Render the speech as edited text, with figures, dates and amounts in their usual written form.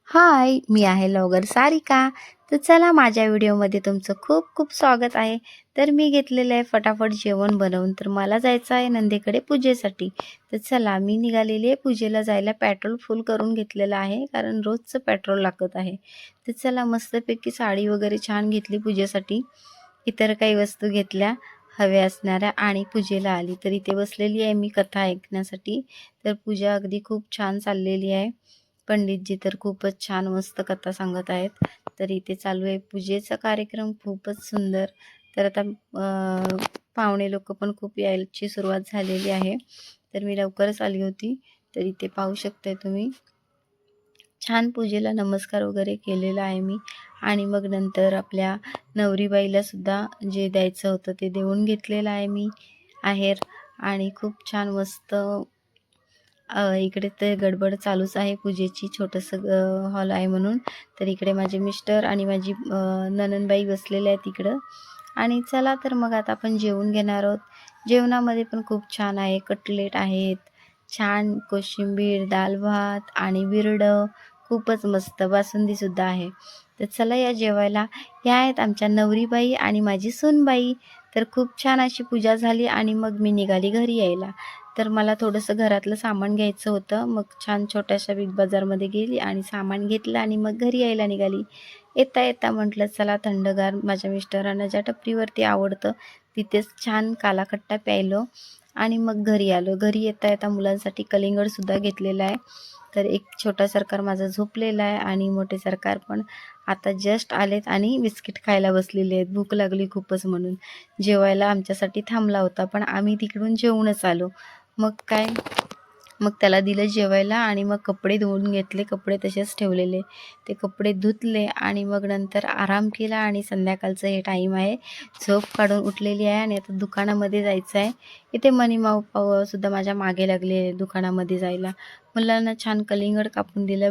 हाय, मी आहे ब्लॉगर सारिका. तर चला माझ्या व्हिडिओमध्ये तुमचं खूप खूप स्वागत आहे. तर मी घेतलेलं आहे फटाफट जेवण बनवून. तर मला जायचं आहे नंदेकडे पूजेसाठी. तर चला मी निघालेली आहे पूजेला जायला. पेट्रोल फुल करून घेतलेलं आहे कारण रोजचं पेट्रोल लागत आहे. तर चला मस्तपैकी साडी वगैरे छान घेतली पूजेसाठी. इतर काही वस्तू घेतल्या हव्या असणाऱ्या आणि पूजेला आली. तर इथे बसलेली आहे मी कथा ऐकण्यासाठी. तर पूजा अगदी खूप छान चाललेली आहे. पंडितजी तर खूपच छान मस्त कथा सांगत आहेत. तर इथे चालू आहे पूजेचा कार्यक्रम खूपच सुंदर. तर आता पाहुणे लोक पण खूप यायची सुरुवात झालेली आहे. तर मी लवकरच आली होती. तर इथे पाहू शकताय तुम्ही छान पूजेला नमस्कार वगैरे केलेला आहे मी. आणि मग नंतर आपल्या नवरीबाईला सुद्धा जे द्यायचं होतं ते देऊन घेतलेलं आहे मी आहेर. आणि खूप छान मस्त इकडे ते गडबड चालूच आहे पूजेची. छोटंसं हॉल आहे म्हणून. तर इकडे माझे मिस्टर आणि माझी नणंदबाई बसलेल्या आहेत इकडं. आणि चला तर मग आता आपण जेवून घेणार आहोत. जेवणामध्ये पण खूप छान आहे. कटलेट आहेत, छान कोशिंबीर, दाल भात आणि बिरडं. खूपच मस्त बासुंदीसुद्धा आहे. तर चला या जेवायला. या आहेत आमच्या नवरीबाई आणि माझी सूनबाई. तर खूप छान अशी पूजा झाली आणि मग मी निघाली घरी यायला. तर मला थोडंसं घरातलं सामान घ्यायचं होतं. मग छान छोट्याशा बिग बाजारमध्ये गेली आणि सामान घेतलं आणि मग घरी यायला निघाली. येता येता म्हटलं चला थंडगार माझ्या मिस्टरांना ज्या टपरीवरती आवडतं तिथेच छान कालाखट्टा प्यायलो आणि मग घरी आलो. घरी येता येता मुलांसाठी कलिंगडसुद्धा घेतलेलं आहे. तर एक छोटा सरकार माझा झोपलेला आहे आणि मोठे सरकार पण आता जस्ट आलेत आणि बिस्किट खायला बसलेले आहेत. भूक लागली खूपच म्हणून. जेवायला आमच्यासाठी थांबला होता पण आम्ही तिकडून जेवूनच आलो. मग काय, मग त्याला दिलं जेवायला आणि मग कपडे धुवून घेतले. कपडे तसेच ठेवलेले. ते कपडे धुतले आणि मग नंतर आराम केला आणि संध्याकाळचं हे टाईम आहे. झोप काढून उठलेली आहे आणि आता दुकानामध्ये जायचं आहे. इथे मनी सुद्धा माझ्या मागे लागले दुकानामध्ये जायला. मुलांना छान कलिंगड कापून दिलं.